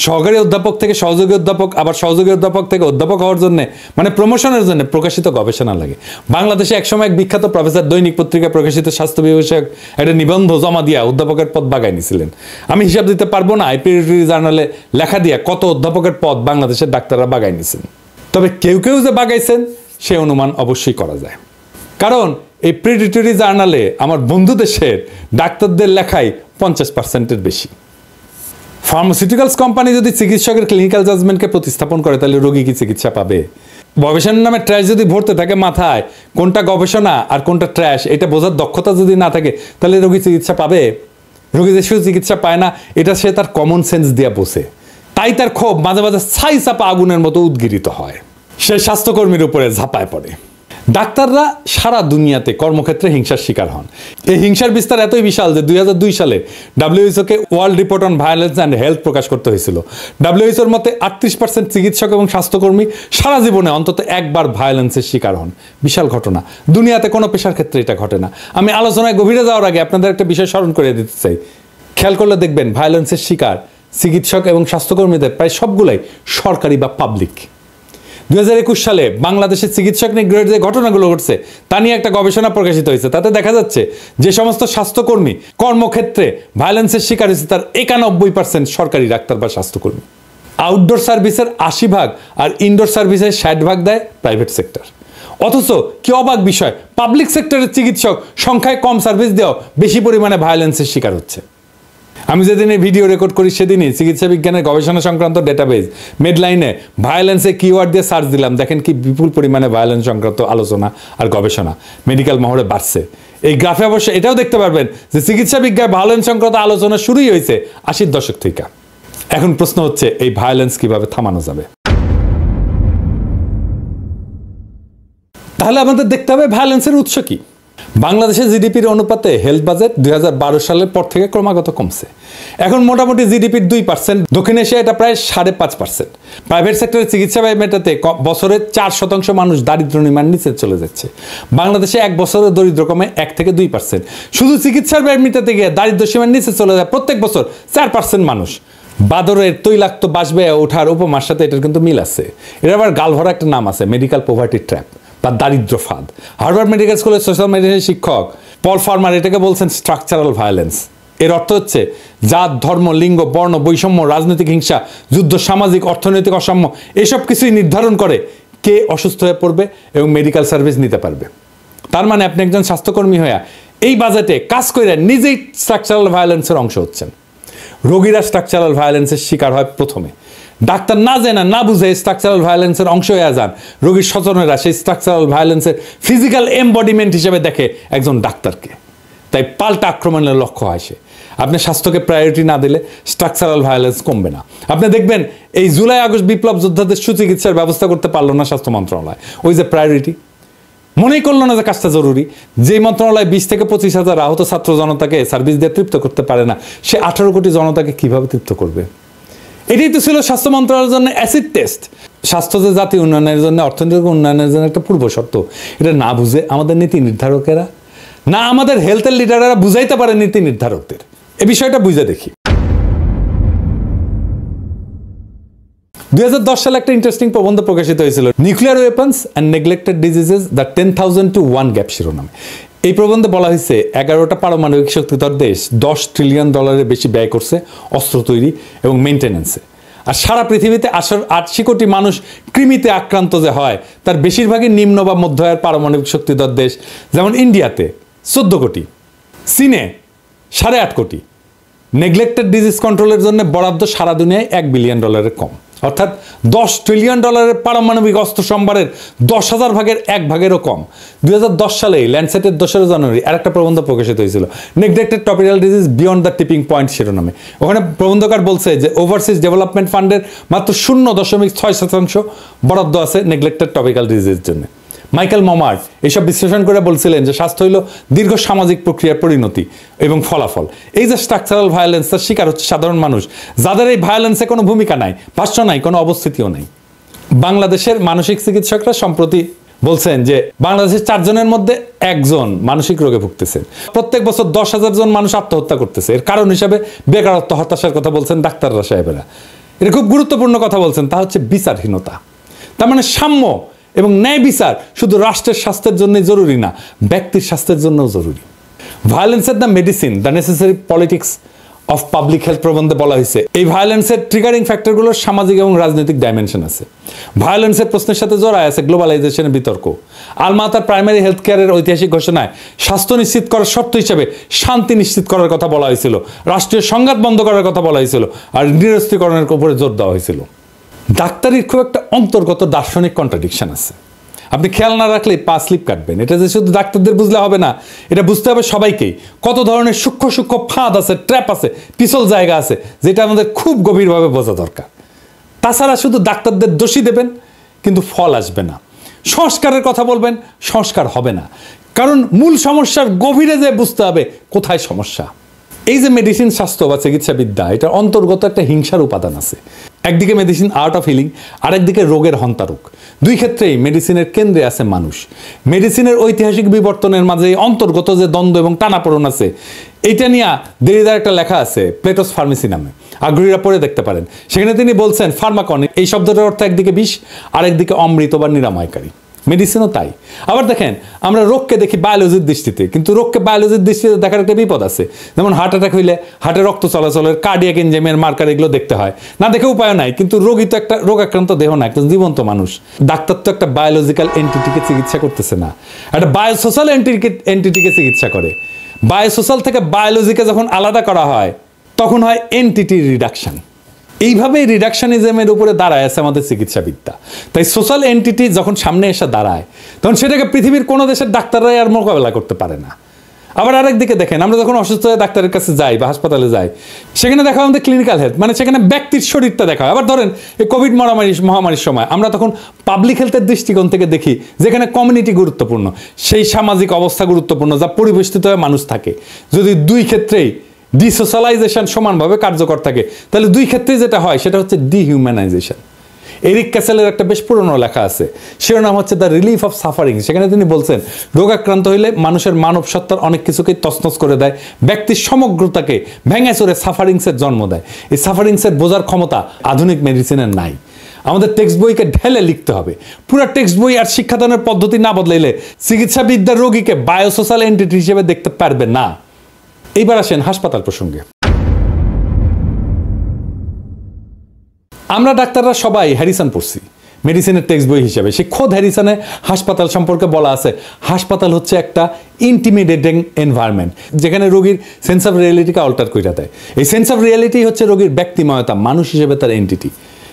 সহকারী অধ্যাপক থেকে সহযোগী অধ্যাপক, আবার সহযোগী অধ্যাপক থেকে অধ্যাপক হওয়ার জন্য মানে প্রমোশনের জন্য প্রকাশিত গবেষণা লাগে। বাংলাদেশে একসময় এক বিখ্যাত প্রফেসর দৈনিক পত্রিকায় প্রকাশিত স্বাস্থ্য বিষয়ক একটা নিবন্ধ জমা দিয়া অধ্যাপকের পদ বাগাই নিয়েছিলেন। আমি হিসাব দিতে পারবো না এই প্রেডেটরি জার্নালে লেখা দিয়া কত অধ্যাপকের পদ বাংলাদেশের ডাক্তাররা বাগাই নিয়েছেন। তবে কেউ কেউ যে বাগাইছেন সে অনুমান অবশ্যই করা যায়, কারণ এই প্রেডেটরি জার্নালে আমার বন্ধু দেশের ডাক্তারদের লেখাই 50%-এর বেশি। ফার্মাসিউটিক্যালস কোম্পানি যদি চিকিৎসকের ক্লিনিক্যাল জাজমেন্টকে প্রতিস্থাপন করে তাহলে রোগী কি চিকিৎসা পাবে? গবেষণার নামে ট্র্যাশ যদি ভরতে থাকে মাথায়, কোনটা গবেষণা আর কোনটা ট্র্যাশ এটা বোঝার দক্ষতা যদি না থাকে তাহলে রোগী চিকিৎসা পাবে? রোগী যে শুধু চিকিৎসা পায় না, এটা সে তার কমন সেন্স দিয়ে বোঝে। তাই তার ক্ষোভ মাঝে মাঝে ছাই চাপা আগুনের মতো উদ্গীরিত হয়, সে স্বাস্থ্যকর্মীর উপরে ঝাঁপায় পড়ে। ডাক্তাররা সারা দুনিয়াতে কর্মক্ষেত্রে হিংসার শিকার হন। এই হিংসার বিস্তার এতই বিশাল যে 2002 সালে WHO-কে world report on violence and health প্রকাশ করতে হয়েছিল। WHO-র মতে 38% চিকিৎসক এবং স্বাস্থ্যকর্মী সারা জীবনে অন্তত একবার ভায়োলেন্সের শিকার হন। বিশাল ঘটনা, দুনিয়াতে কোনো পেশার ক্ষেত্রে এটা ঘটে না। আমি আলোচনায় গভীরে যাওয়ার আগে আপনাদের একটা বিষয় স্মরণ করে দিতে চাই। খেয়াল করলে দেখবেন ভায়োলেন্সের শিকার চিকিৎসক এবং স্বাস্থ্যকর্মীদের প্রায় সবগুলাই সরকারি বা পাবলিক। 2021 সালে বাংলাদেশের চিকিৎসক নিগ্রহের যে ঘটনাগুলো ঘটছে তা নিয়ে একটা গবেষণা প্রকাশিত হয়েছে। তাতে দেখা যাচ্ছে যে সমস্ত স্বাস্থ্যকর্মী কর্মক্ষেত্রে ভায়োলেন্সের শিকার হয়েছে তার 91% সরকারি ডাক্তার বা স্বাস্থ্যকর্মী। আউটডোর সার্ভিসের 80% আর ইনডোর সার্ভিসের 60% দেয় প্রাইভেট সেক্টর। অথচ কি অবাক বিষয়, পাবলিক সেক্টরের চিকিৎসক সংখ্যায় কম সার্ভিস দেওয়া বেশি পরিমাণে ভায়োলেন্সের শিকার হচ্ছে। আমি যেদিন এই ভিডিও রেকর্ড করি সেদিনই চিকিৎসা বিজ্ঞানের গবেষণা সংক্রান্ত ডেটাবেস মেডলাইনে ভায়োলেন্সে কিওয়ার্ড দিয়ে সার্চ দিলাম, দেখেন কি বিপুল পরিমাণে ভায়োলেন্স সংক্রান্ত আলোচনা আর গবেষণা মেডিকেল মহলে বাড়ছে। এই গ্রাফে অবশ্য এটাও দেখতে পারবেন যে চিকিৎসা বিজ্ঞান ভায়োলেন্স সংক্রান্ত আলোচনা শুরুই হয়েছে 80-র দশক থেকে। এখন প্রশ্ন হচ্ছে এই ভায়োলেন্স কিভাবে থামানো যাবে? তাহলে আমাদের দেখতে হবে ভায়োলেন্সের উৎস কি। বাংলাদেশের জিডিপির অনুপাতে হেলথ বাজেট 2012 সালের পর থেকে ক্রমাগত কমছে। এখন মোটামুটি জিডিপির 2%, দক্ষিণ এশিয়া এটা প্রায় 5.5%। প্রাইভেট সেক্টরে চিকিৎসা ব্যয় মেটাতে বছরে 4% মানুষ দারিদ্র সীমার নিচে চলে যাচ্ছে। বাংলাদেশে এক বছরে দরিদ্র কমে 1 থেকে 2%। শুধু চিকিৎসার ব্যয় মেটাতে গিয়ে দারিদ্র সীমার নিচে চলে যায় প্রত্যেক বছর 4% মানুষ। বাদরের তৈলাক্ত বাস ব্যয় ওঠার উপমার সাথে এটার কিন্তু মিল আছে। এর আবার গালভরা একটা নাম আছে, মেডিকেল পভার্টি ট্র্যাপ বা দারিদ্র ফাঁদ। হার্ভার্ড মেডিকেল স্কুলের সোশ্যাল মেডিসিনের শিক্ষক পল ফার্মার এটাকে বলছেন স্ট্রাকচারাল ভায়োলেন্স। এর অর্থ হচ্ছে জাত, ধর্ম, লিঙ্গ, বর্ণ, বৈষম্য, রাজনৈতিক হিংসা, যুদ্ধ, সামাজিক অর্থনৈতিক অসাম্য এসব কিছুই নির্ধারণ করে কে অসুস্থ হয়ে পড়বে এবং মেডিকেল সার্ভিস নিতে পারবে। তার মানে আপনি একজন স্বাস্থ্যকর্মী হয়ে এই বাজেটে কাজ করে নিজেই স্ট্রাকচারাল ভায়োলেন্সের অংশ হচ্ছেন। রোগীরা স্ট্রাকচারাল ভায়োলেন্সের শিকার হয় প্রথমে। ডাক্তার না জেনে না বুঝে স্ট্রাকচারাল ভায়োলেন্সের অংশ হয়ে যান। রোগীর স্বজনেরা সেই স্ট্রাকচারাল ভায়োলেন্সের ফিজিক্যাল এমবডিমেন্ট হিসেবে দেখে একজন ডাক্তারকে। তাই পাল্টা আক্রমণের লক্ষ্য হয় সে। আপনি স্বাস্থ্যকে প্রায়োরিটি না দিলে স্ট্রাকচারাল ভায়োলেন্স কমবে না। আপনি দেখবেন এই জুলাই আগস্ট বিপ্লব যোদ্ধাদের সুচিকিৎসার ব্যবস্থা করতে পারলো না স্বাস্থ্য মন্ত্রণালয়। ওই যে প্রায়োরিটি মনেই করলো না যে কাজটা জরুরি। যেই মন্ত্রণালয় 20 থেকে 25,000 আহত ছাত্র জনতাকে সার্ভিস দিয়ে তৃপ্ত করতে পারে না, সে 18 কোটি জনতাকে কিভাবে তৃপ্ত করবে? এটাই তো ছিল স্বাস্থ্য মন্ত্রণালয়ের জন্য অ্যাসিড টেস্ট। স্বাস্থ্য যে জাতীয় উন্নয়নের জন্য, অর্থনৈতিক উন্নয়নের জন্য একটা পূর্ব শর্ত, এটা না বুঝে আমাদের নীতি নির্ধারকেরা না আমাদের হেলথের লিডাররা বুঝাইতে পারে নীতি নির্ধারকদের। এই বিষয়টা বুঝে দেখি। 2010 সালে একটা ইন্টারেস্টিং প্রবন্ধ প্রকাশিত হয়েছিল, nuclear weapons and neglected diseases the 10,000 to 1 gap শিরোনামে। এই প্রবন্ধে বলা হয়েছে 11টা পারমাণবিক শক্তিধর দেশ $10 ট্রিলিয়ন বেশি ব্যয় করছে অস্ত্র তৈরি এবং মেনটেন্যান্সে। আর সারা পৃথিবীতে 80 কোটি মানুষ কৃমিতে আক্রান্ত যে হয় তার বেশিরভাগই নিম্ন বা মধ্য আয়ের পারমাণবিক শক্তিধর দেশ। যেমন ইন্ডিয়াতে 14 কোটি, চীনে 8.5 কোটি। নেগলেক্টেড ডিজিজ কন্ট্রোলের জন্য বরাদ্দ সারা দুনিয়ায় $1 বিলিয়ন কম। অর্থাৎ $10 ট্রিলিয়ন পারমাণবিক অস্ত্র সম্ভারের 10,000 ভাগের 1 ভাগেরও কম। 2010 সালে ল্যান্ডসেটের 2 জানুয়ারি আরেকটা প্রবন্ধ প্রকাশিত হয়েছিল, neglected topical disease beyond the tipping point শিরোনামে। ওখানে প্রবন্ধকার বলছে যে ওভারসিজ ডেভেলপমেন্ট ফান্ডের মাত্র 0.6% বরাদ্দ আছে নেগলেক্টেড টপিক্যাল ডিজিজের জন্য। মাইকেল মমার্ট এসব বিশ্লেষণ করে বলছিলেন যে স্বাস্থ্য হইল দীর্ঘ সামাজিক প্রক্রিয়ার পরিণতি এবং ফলাফল। এই যে স্ট্রাকচারাল ভায়োলেন্সের শিকার হচ্ছে সাধারণ মানুষ, যাদের এই ভায়োলেন্সে কোনো ভূমিকা নাই, ভাষ্য নাই, কোনো অবস্থিতিও নাই। বাংলাদেশের মানসিক চিকিৎসকরা সম্প্রতি বলছেন যে বাংলাদেশের 4 জনের মধ্যে 1 জন মানসিক রোগে ভুগতেছেন। প্রত্যেক বছর 10,000 জন মানুষ আত্মহত্যা করতেছে। এর কারণ হিসাবে বেকারত্ব, হতাশার কথা বলছেন ডাক্তাররা সাহেবেরা। এটা খুব গুরুত্বপূর্ণ কথা বলছেন, তা হচ্ছে বিচারহীনতা। তার মানে সাম্য এবং ন্যায় বিচার শুধু রাষ্ট্রের স্বাস্থ্যের জন্যই জরুরি না, ব্যক্তির স্বাস্থ্যের জন্যও জরুরি। ভায়োলেন্সের the medicine the necessary politics of public health প্রবন্ধে বলা হয়েছে এই ভায়োলেন্সের ট্রিগারিং ফ্যাক্টরগুলোর সামাজিক এবং রাজনৈতিক ডাইমেনশন আছে। ভায়োলেন্সের প্রশ্নের সাথে জড়ায় আছে গ্লোবালাইজেশনের বিতর্ক। আলমা তার প্রাইমারি হেলথ কেয়ারের ঐতিহাসিক ঘোষণায় স্বাস্থ্য নিশ্চিত করার শর্ত হিসেবে শান্তি নিশ্চিত করার কথা বলা হয়েছিল, রাষ্ট্রীয় সংঘাত বন্ধ করার কথা বলা হয়েছিল, আর নিরস্ত্রীকরণের উপরে জোর দেওয়া হয়েছিল। ডাক্তারির খুব একটা অন্তর্গত দার্শনিক কন্ট্রাডিকশন আছে। আপনি খেয়াল না রাখলেই পা স্লিপ কাটবেন। এটা যে শুধু ডাক্তারদের বুঝলে হবে না, এটা বুঝতে হবে সবাইকেই। কত ধরনের সূক্ষ্ম সূক্ষ্ম ফাঁদ আছে, ট্র্যাপ আছে, পিছল জায়গা আছে, যেটা আমাদের খুব গভীরভাবে বোঝা দরকার। তাছাড়া শুধু ডাক্তারদের দোষী দেবেন কিন্তু ফল আসবে না। সংস্কারের কথা বলবেন, সংস্কার হবে না, কারণ মূল সমস্যার গভীরে যে বুঝতে হবে কোথায় সমস্যা। এই যে মেডিসিন শাস্ত্র বা চিকিৎসাবিদ্যা, এটার অন্তর্গত একটা হিংসার উপাদান আছে। একদিকে মেডিসিন আর্ট অফ হিলিং, আরেকদিকে রোগের হন্তারুক। দুই ক্ষেত্রেই মেডিসিনের কেন্দ্রে আছে মানুষ। মেডিসিনের ঐতিহাসিক বিবর্তনের মাঝে অন্তর্গত যে দ্বন্দ্ব এবং টানাপোড়েন আছে, এইটা নিয়ে দেরিদার একটা লেখা আছে প্লেটোস ফার্মেসি নামে, আগ্রহীরা পড়ে দেখতে পারেন। সেখানে তিনি বলছেন ফার্মাকন এই শব্দটার অর্থ একদিকে বিষ, আরেকদিকে অমৃত বা নিরাময়কারী। মেডিসিনও তাই। আবার দেখেন, আমরা রোগকে দেখি বায়োলজির দৃষ্টিতে, কিন্তু রোগকে বায়োলজির দৃষ্টিতে দেখার একটা বিপদ আছে। যেমন হার্ট অ্যাটাক হইলে হার্টে রক্ত চলাচলের কার্ডিয়াক এনজাইমের মার্কার এগুলো দেখতে হয়, না দেখে উপায় নাই। কিন্তু রোগী তো একটা রোগাক্রান্ত দেহ না, একটা জীবন্ত মানুষ। ডাক্তার তো একটা বায়োলজিক্যাল এন্টিটিকে চিকিৎসা করতেছে না, একটা বায়োসোশ্যাল এন্টিটিকে চিকিৎসা করে। বায়োসোশ্যাল থেকে বায়োলজিকে যখন আলাদা করা হয় তখন হয় এন্টিটি রিডাকশন। এইভাবেই রিডাকশনিজমের উপরে দাঁড়ায় আছে আমাদের চিকিৎসাবিদ্যা। তাই সোশ্যাল এন্টিটি যখন সামনে এসে দাঁড়ায় তখন সেটাকে পৃথিবীর কোনো দেশের ডাক্তাররাই আর মোকাবেলা করতে পারে না। আবার আরেকদিকে দেখেন, আমরা যখন অসুস্থ হয়ে ডাক্তারের কাছে যাই বা হাসপাতালে যাই, সেখানে দেখা হয় আমাদের ক্লিনিক্যাল হেলথ, মানে সেখানে ব্যক্তির শরীরটা দেখা হয়। আবার ধরেন এই কোভিড মহামারীর সময় আমরা তখন পাবলিক হেলথের দৃষ্টিকোণ থেকে দেখি যেখানে কমিউনিটি গুরুত্বপূর্ণ, সেই সামাজিক অবস্থা গুরুত্বপূর্ণ যা পরিবেষ্টিত হয়ে মানুষ থাকে। যদি দুই ক্ষেত্রেই ডিসোশ্যালাইজেশন সমানভাবে কার্যকর থাকে, তাহলে দুই ক্ষেত্রে যেটা হয় সেটা হচ্ছে ডিহিউম্যানাইজেশন। এরিক ক্যাসেলের একটা বেশ পুরনো লেখা আছে, শিরোনাম হচ্ছে দ্য রিলিফ অফ সাফারিং। সেখানে তিনি বলছেন রোগাক্রান্ত হইলে মানুষের মানব সত্তার অনেক কিছুকেই তছনছ করে দেয়, ব্যক্তির সমগ্রতাকে ভেঙে চড়ে সাফারিংসের জন্ম দেয়। এই সাফারিংসের বোঝার ক্ষমতা আধুনিক মেডিসিনের নাই। আমাদের টেক্সট বইকে ঢেলে লিখতে হবে। পুরো টেক্সট বই আর শিক্ষাদানের পদ্ধতি না বদলাইলে চিকিৎসাবিদ্যার রোগীকে বায়োসোশ্যাল এন্টিটি হিসেবে দেখতে পারবে না। এইবার আসেন হাসপাতাল প্রসঙ্গে। আমরা ডাক্তাররা সবাই হ্যারিসন পড়ছি মেডিসিনের টেক্সট বই হিসেবে। সে খোদ হ্যারিসনে হাসপাতাল সম্পর্কে বলা আছে, হাসপাতাল হচ্ছে একটা ইন্টিমিডেটিং এনভায়রনমেন্ট যেখানে রোগীর সেন্স অফ রিয়েলিটিকে অল্টার করে দেয়। এই সেন্স অফ রিয়েলিটি হচ্ছে রোগীর ব্যক্তিময়তা, মানুষ হিসেবে তার এন্টিটি।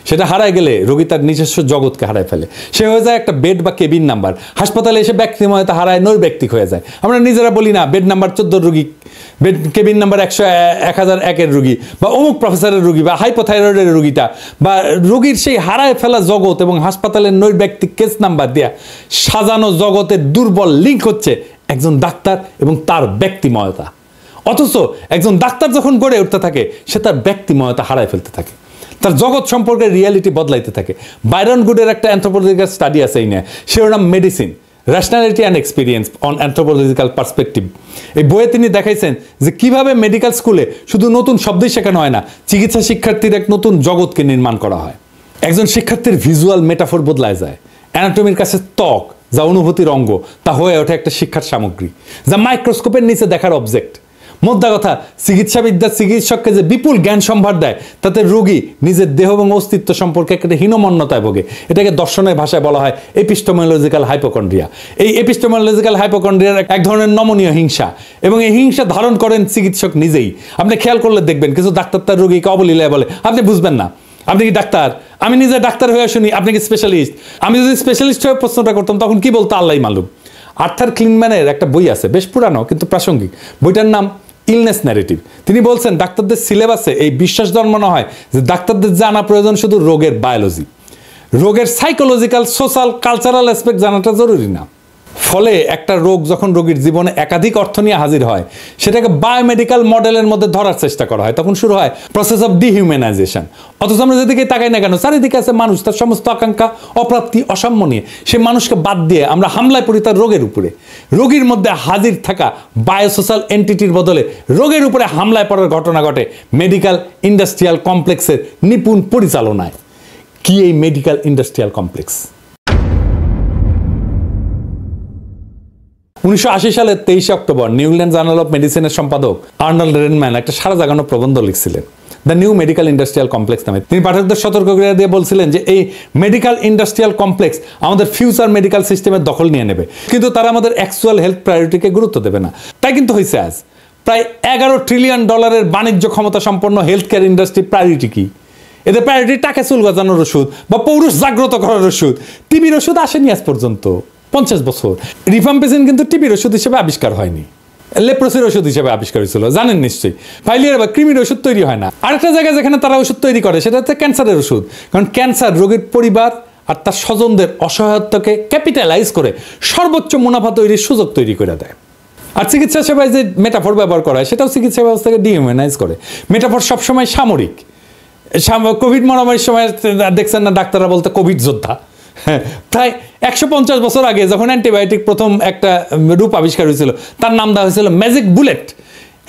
সেটা হারায় গেলে রোগী তার নিজস্ব জগৎকে হারায় ফেলে, সে হয়ে যায় একটা বেড বা কেবিন নাম্বার। হাসপাতালে এসে ব্যক্তিময়তা হারায় নৈর্ব্যক্তিক হয়ে যায়। আমরা নিজেরা বলি না বেড নাম্বার 14 রোগী, বেড কেবিন নাম্বার 1001-এর রোগী, বা অমুক প্রফেসরের রোগী, বা হাইপোথাইরয়েডের রোগীটা, বা রোগীর সেই হারায় ফেলা জগৎ এবং হাসপাতালের নৈর্ব্যক্তিক কেস নাম্বার দেয়া সাজানো জগতের দুর্বল লিঙ্ক হচ্ছে একজন ডাক্তার এবং তার ব্যক্তিময়তা। অথচ একজন ডাক্তার যখন গড়ে উঠতে থাকে সে তার ব্যক্তিময়তা হারায় ফেলতে থাকে, তার জগৎ সম্পর্কে রিয়ালিটি বদলাইতে থাকে। বাইরন গুডের একটা অ্যানথ্রোপোলজিক্যাল স্টাডি আছে এই নিয়ে, শিরোনাম medicine rationality and experience on anthropological perspective. এই বইয়ে তিনি দেখাইছেন যে কিভাবে মেডিকেল স্কুলে শুধু নতুন শব্দই শেখানো হয় না, চিকিৎসা শিক্ষার্থীর এক নতুন জগৎকে নির্মাণ করা হয়। একজন শিক্ষার্থীর ভিজুয়াল মেটাফোর বদলায় যায়। অ্যানাটমির কাছে ত্বক যা অনুভূতির অঙ্গ, তা হয়ে ওঠে একটা শিক্ষার সামগ্রী যা মাইক্রোস্কোপের নিচে দেখার অবজেক্ট। মোদ্দা কথা, চিকিৎসাবিদ্যা চিকিৎসককে যে বিপুল জ্ঞান সম্ভার দেয় তাতে রোগী নিজের দেহ এবং অস্তিত্ব সম্পর্কে একটা হীনমন্যতায় ভোগে। এটাকে দর্শনের ভাষায় বলা হয় এপিস্টেমোলজিক্যাল হাইপোকন্ড্রিয়া। এই এপিস্টেমোলজিক্যাল হাইপোকন্ড্রিয়ার এক ধরনের নমনীয় হিংসা, এবং এই হিংসা ধারণ করেন চিকিৎসক নিজেই। আপনি খেয়াল করলে দেখবেন কিছু ডাক্তার তার রোগীকে অবলীলায় বলে, আপনি বুঝবেন না, আপনি কি ডাক্তার? আমি নিজে ডাক্তার হয়ে শুনি, আপনি কি স্পেশালিস্ট? আমি যদি স্পেশালিস্ট হয়ে প্রশ্নটা করতাম তখন কি বলতো আল্লাহই মালুম। আর্থার ক্লিনম্যানের একটা বই আছে, বেশ পুরানো কিন্তু প্রাসঙ্গিক। বইটার নাম ইলনেস ন্যারেটিভ। তিনি বলছেন ডাক্তারদের সিলেবাসে এই বিশ্বাস জন্মানো হয় যে ডাক্তারদের জানা প্রয়োজন শুধু রোগের বায়োলজি, রোগের সাইকোলজিক্যাল, সোশ্যাল, কালচারাল অ্যাসপেক্ট জানাটা জরুরি না। ফলে একটা রোগ যখন রোগীর জীবনে একাধিক অর্থ নিয়ে হাজির হয়, সেটাকে বায়োমেডিক্যাল মডেলের মধ্যে ধরার চেষ্টা করা হয়, তখন শুরু হয় প্রসেস অফ ডিহিউম্যানাইজেশন। অথচ আমরা যেদিকে তাকাই না কেন, চারিদিকে আছে মানুষ, তার সমস্ত আকাঙ্ক্ষা, অপ্রাপ্তি, অসাম্য নিয়ে। সেই মানুষকে বাদ দিয়ে আমরা হামলায় পড়ি তার রোগের উপরে। রোগীর মধ্যে হাজির থাকা বায়োসোশ্যাল এন্টিটির বদলে রোগের উপরে হামলায় পড়ার ঘটনা ঘটে মেডিকেল ইন্ডাস্ট্রিয়াল কমপ্লেক্সের নিপুণ পরিচালনায়। কি এই মেডিকেল ইন্ডাস্ট্রিয়াল কমপ্লেক্স? 1980 সালের 23 October New England journal of মেডিসিনের সম্পাদক আর্নল্ড রেনম্যান একটা সারা জাগানো প্রবন্ধ লিখছিলেন the new medical industrial complex নামে। তিনি পাঠকদের সতর্ক করে দিয়ে বলছিলেন যে এই মেডিকেল ইন্ডাস্ট্রিয়াল কমপ্লেক্স আমাদের ফিউচার মেডিকেল সিস্টেমের দখল নিয়ে নেবে, কিন্তু তারা আমাদের অ্যাকচুয়াল হেলথ প্রায়োরিটিকে গুরুত্ব দেবে না। তাই কিন্তু হয়েছে আজ প্রায় $11 ট্রিলিয়ন বাণিজ্য ক্ষমতা সম্পন্ন হেলথ কেয়ার ইন্ডাস্ট্রি প্রায়োরিটি কি? এদের প্রায়োরিটি টাকা চুল গজানোর ওষুধ বা পৌরুষ জাগ্রত করার ওষুধ। টিবির ওষুধ আসেনি আজ পর্যন্ত 50 বছর। রিফাম্পিসিন কিন্তু টিবির ওষুধ হিসেবে আবিষ্কার হয়নি, লেপ্রোসির ওষুধ হিসেবে আবিষ্কার হয়েছিল, জানেন নিশ্চয়ই। ফাইলিয়ার বা কৃমির ওষুধ তৈরি হয় না। আরেকটা জায়গায় যেখানে তারা ওষুধ তৈরি করে সেটা হচ্ছে ক্যান্সারের ওষুধ, কারণ ক্যান্সার রোগীর পরিবার আর তার স্বজনদের অসহায়ত্বকে ক্যাপিটালাইজ করে সর্বোচ্চ মুনাফা তৈরির সুযোগ তৈরি করে দেয়। আর চিকিৎসা সেবায় যে মেটাফর ব্যবহার করা হয় সেটাও চিকিৎসা ব্যবস্থাকে ডিহিউম্যানাইজ করে। মেটাফর সবসময় সামরিক। কোভিড মহামারীর সময় দেখছেন না ডাক্তাররা বলতে কোভিড যোদ্ধা। হ্যাঁ, প্রায় 150 বছর আগে যখন অ্যান্টিবায়োটিক প্রথম একটা রূপ আবিষ্কার হয়েছিল তার নাম দেওয়া হয়েছিল ম্যাজিক বুলেট।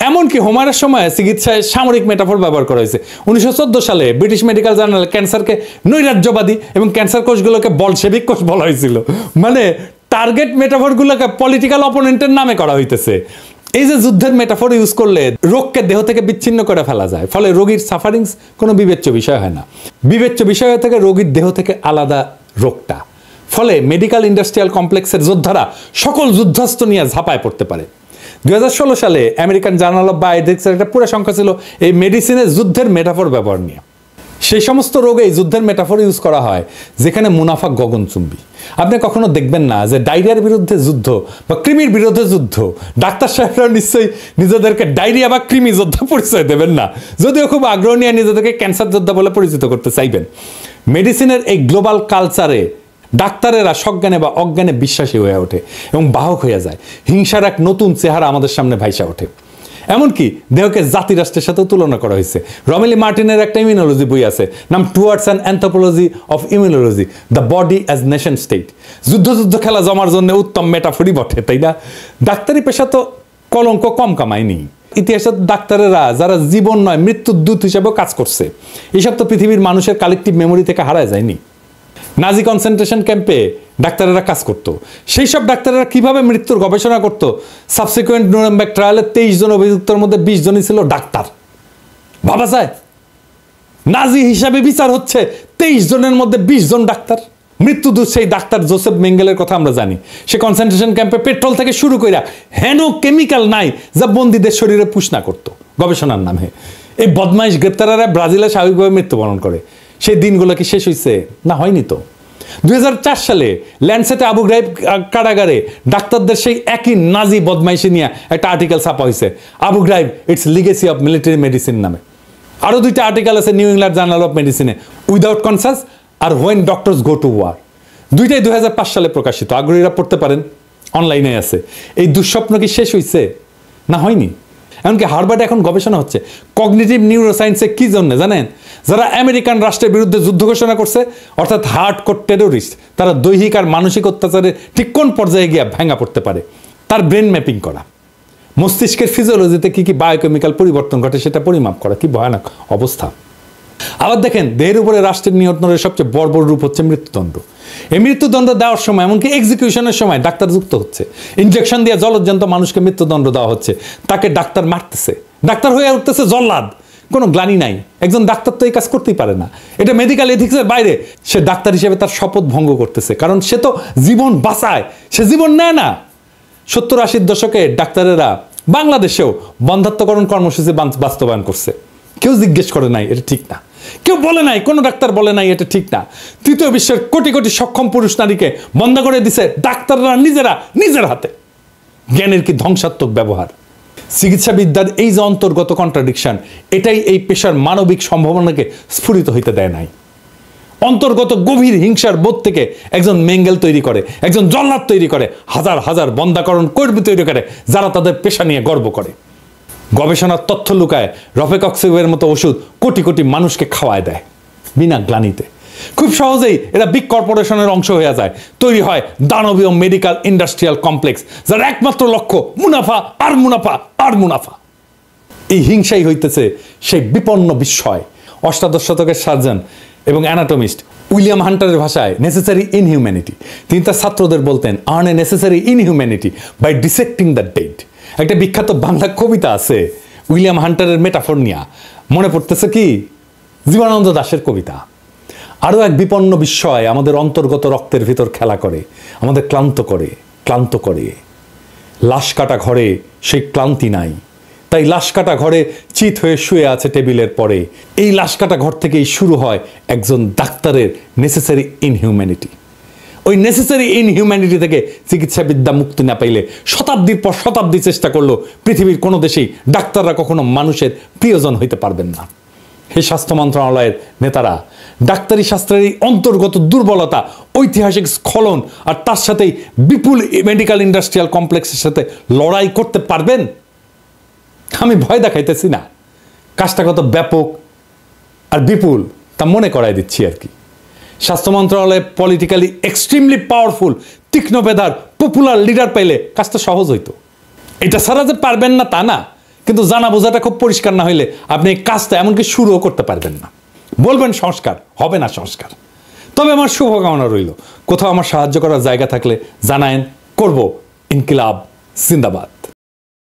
এমনকি হোমারের সময় চিকিৎসায় সামরিক মেটাফর ব্যবহার করা হয়েছে। 1914 সালে ব্রিটিশ মেডিকেল জার্নালে ক্যান্সারকে নৈরাজ্যবাদী এবং ক্যান্সার কোষগুলোকে বলশেবিক কোষ বলা হয়েছিল। মানে টার্গেট মেটাফরগুলোকে পলিটিক্যাল অপোনেন্টের নামে করা হইতেছে। এই যে যুদ্ধের মেটাফর ইউজ করলে রোগকে দেহ থেকে বিচ্ছিন্ন করে ফেলা যায়, ফলে রোগীর সাফারিংস কোনো বিবেচ্য বিষয় হয় না। বিবেচ্য বিষয় থেকে রোগীর দেহ থেকে আলাদা রোগটা। ফলে মেডিকেল ইন্ডাস্ট্রিয়াল কমপ্লেক্সের যোদ্ধারা সকল যুদ্ধাস্ত্র নিয়ে ঝাঁপায় পড়তে পারে। 2016 সালে আমেরিকান জার্নাল অফ বায়োএথিক্সের একটা পুরো সংখ্যা ছিল এই মেডিসিনের যুদ্ধের মেটাফর ব্যবহার নিয়ে। সেই সমস্ত রোগে যুদ্ধের মেটাফর ইউজ করা হয় যেখানে মুনাফা গগনচুম্বী। আপনি কখনো দেখবেন না যে ডায়রিয়ার বিরুদ্ধে যুদ্ধ বা কৃমির বিরুদ্ধে যুদ্ধ, ডাক্তার সাহেবরা নিশ্চয়ই নিজেদেরকে ডায়রিয়া বা কৃমি যোদ্ধা পরিচয় দেবেন না, যদিও খুব আগ্রহ নিয়ে নিজেদেরকে ক্যান্সার যোদ্ধা বলে পরিচিত করতে চাইবেন। মেডিসিনের এই গ্লোবাল কালচারে ডাক্তারেরা সজ্ঞানে বা অজ্ঞানে বিশ্বাসী হয়ে ওঠে এবং বাহক হয়ে যায়। হিংসার এক নতুন চেহারা আমাদের সামনে ভাইসা ওঠে। এমনকি দেহকে জাতিরাষ্ট্রের সাথে তুলনা করা হয়েছে। রমেলি মার্টিনের একটা ইমিউনোলজি বই আছে, নাম towards an anthropology of immunology, the body as nation state. যুদ্ধ খেলা জমার জন্য উত্তম মেটাফরি বটে, তাই না? ডাক্তারি পেশা তো কলঙ্ক কম কামায়নি। ইতিহাসের ডাক্তারেরা যারা জীবন নয় মৃত্যুর দূত হিসেবেও কাজ করছে, এসব তো পৃথিবীর মানুষের কালেকটিভ মেমোরি থেকে হারায় যায়নি। নাজি কনসেন্ট্রেশন ক্যাম্পে ডাক্তারেরা কাজ করতো। সেই সব ডাক্তারেরা কিভাবে মৃত্যুর গবেষণা করতো? সাবসিকুয়েন্ট নুরেমবার্গ ট্রায়ালে 23 জন অভিযুক্তের মধ্যে 20 জনই ছিল ডাক্তার। ভাবা যায়, নাজি হিসাবে বিচার হচ্ছে 23 জনের মধ্যে 20 জন ডাক্তার। মৃত্যুদূত সেই ডাক্তার জোসেফ মেঙ্গেলের কথা আমরা জানি। সে কনসেন্ট্রেশন ক্যাম্পে পেট্রোল থেকে শুরু করে হেন কেমিক্যাল নাই যা বন্দীদের শরীরে পুষ না করতো গবেষণার নামে। এই বদমাইশ গ্রেপ্তারেরা ব্রাজিলে স্বাভাবিকভাবে মৃত্যুবরণ করে। সেই দিনগুলো কি শেষ হয়েছে? না, হয়নি তো। 2004 সালে ল্যান্ডসেটে আবু গ্রাইব কারাগারে ডাক্তারদের সেই একই নাজি বদমাইশি নিয়ে একটা আর্টিকেল ছাপা হয়েছে, Abu Ghraib its legacy of military medicine নামে। আরও 2টা আর্টিকেল আছে নিউ ইংল্যান্ড জার্নাল অফ মেডিসিনে, উইদাউট কনসাস আর when doctors go to war. 2টাই 2005 সালে প্রকাশিত। আগ্রহীরা পড়তে পারেন, অনলাইনে আছে। এই দুঃস্বপ্ন কি শেষ হয়েছে? না, হয়নি। এমনকি হার্ভার্ডে এখন গবেষণা হচ্ছে কগনিটিভ নিউরোসায়েন্সে। কি জন্য জানেন? যারা আমেরিকান রাষ্ট্রের বিরুদ্ধে যুদ্ধ ঘোষণা করছে, অর্থাৎ হার্ডকোর টেরোরিস্ট, তারা দৈহিক আর মানসিক অত্যাচারে ঠিক কোন পর্যায়ে গিয়ে ভেঙে পড়তে পারে তার ব্রেন ম্যাপিং করা, মস্তিষ্কের ফিজিওলজিতে কি কি বায়োকেমিক্যাল পরিবর্তন ঘটে সেটা পরিমাপ করা। কি ভয়ানক অবস্থা! আবার দেখেন, দেহের উপরে রাষ্ট্রের নিয়ন্ত্রণের সবচেয়ে বর্বর রূপ হচ্ছে মৃত্যুদণ্ড। এই মৃত্যুদণ্ড দেওয়ার সময়, এমনকি এক্সিকিউশনের সময় ডাক্তার যুক্ত হচ্ছে। ইনজেকশন দিয়ে জলজ্জান্ত মানুষকে মৃত্যুদণ্ড দেওয়া হচ্ছে, তাকে ডাক্তার মারতেছে, ডাক্তার হয়ে উঠতেছে জল্লাদ। কোনো গ্লানি নাই। একজন ডাক্তার তো এই কাজ করতেই পারে না, এটা মেডিকেল এথিক্সের বাইরে। সে ডাক্তার হিসেবে তার শপথ ভঙ্গ করতেছে, কারণ সে তো জীবন বাঁচায়, সে জীবন নেয় না। 70-80 দশকে ডাক্তারেরা বাংলাদেশেও বন্ধ্যাত্বকরণ কর্মসূচি বাস্তবায়ন করছে। কেউ জিজ্ঞেস করে নাই এটা ঠিক না, কেউ বলে নাই, কোনো ডাক্তার বলে নাই এটা ঠিক না। তৃতীয় বিশ্বের কোটি কোটি সক্ষম পুরুষ নারীকে বন্ধ করে দিছে ডাক্তাররা নিজের হাতে। জ্ঞানের কি ধ্বংসাত্মক ব্যবহার! চিকিৎসাবিদ্যার এই যে অন্তর্গত কন্ট্রাডিকশন, এটাই এই পেশার মানবিক সম্ভাবনাকে স্ফুরিত হইতে দেয় নাই। অন্তর্গত গভীর হিংসার বোধ থেকে একজন মেঙ্গেল তৈরি করে, একজন জল্লাদ তৈরি করে, হাজার হাজার বন্ধাকরণ কর্মী তৈরি করে যারা তাদের পেশা নিয়ে গর্ব করে। গবেষণার তথ্য লুকায় রফেকক্সিবের মতো ওষুধ কোটি কোটি মানুষকে খাওয়ায় দেয় বিনা গ্লানিতে। খুব সহজেই এরা বিগ কর্পোরেশনের অংশ হয়ে যায়। তৈরি হয় দানবীয় মেডিকেল ইন্ডাস্ট্রিয়াল কমপ্লেক্স, যার একমাত্র লক্ষ্য মুনাফা আর মুনাফা আর মুনাফা। এই হিংসাই হইতেছে সেই বিপন্ন বিস্ময়। 18 শতকের সার্জন এবং অ্যানাটমিস্ট উইলিয়াম হান্টারের ভাষায় নেসেসারি ইনহিউম্যানিটি। তিনি তার ছাত্রদের বলতেন, earn a necessary inhumanity by dissecting the dead. একটা বিখ্যাত বাংলা কবিতা আছে উইলিয়াম হান্টারের মেটাফর নিয়ে, মনে পড়তেছে কি? জীবনানন্দ দাশের কবিতা। আরও এক বিপন্ন বিস্ময় আমাদের অন্তর্গত রক্তের ভিতর খেলা করে, আমাদের ক্লান্ত করে। লাশ কাটা ঘরে সেই ক্লান্তি নাই, তাই লাশ কাটা ঘরে চিত হয়ে শুয়ে আছে টেবিলের পরে। এই লাশ কাটা ঘর থেকেই শুরু হয় একজন ডাক্তারের নেসেসারি ইনহিউম্যানিটি। ওই নেসেসারি ইনহিউম্যানিটি থেকে চিকিৎসাবিদ্যা মুক্তি না পাইলে শতাব্দীর পর শতাব্দী চেষ্টা করলো পৃথিবীর কোনো দেশেই ডাক্তাররা কখনো মানুষের প্রিয়জন হইতে পারবেন না। হে স্বাস্থ্য মন্ত্রণালয়ের নেতারা, ডাক্তারি শাস্ত্রের এই অন্তর্গত দুর্বলতা, ঐতিহাসিক স্খলন আর তার সাথেই বিপুল মেডিকেল ইন্ডাস্ট্রিয়াল কমপ্লেক্সের সাথে লড়াই করতে পারবেন? আমি ভয় দেখাইতেছি না, কাজটা কত ব্যাপক আর বিপুল তা মনে করাই দিচ্ছি আর কি। স্বাস্থ্য মন্ত্রণালয়ে পলিটিক্যালি এক্সট্রিমলি পাওয়ারফুল তীক্ষ্ণ বেধার পপুলার লিডার পাইলে কাজটা সহজ হইতো। এটা ছাড়া যে পারবেন না তা না, কিন্তু জানা বোঝাটা খুব পরিষ্কার না হইলে আপনি এই কাজটা এমনকি শুরুও করতে পারবেন না। বলবেন সংস্কার, হবে না সংস্কার। তবে আমার শুভকামনা রইল, কোথাও আমার সাহায্য করার জায়গা থাকলে জানায়েন, করব। ইনকিলাব জিন্দাবাদ।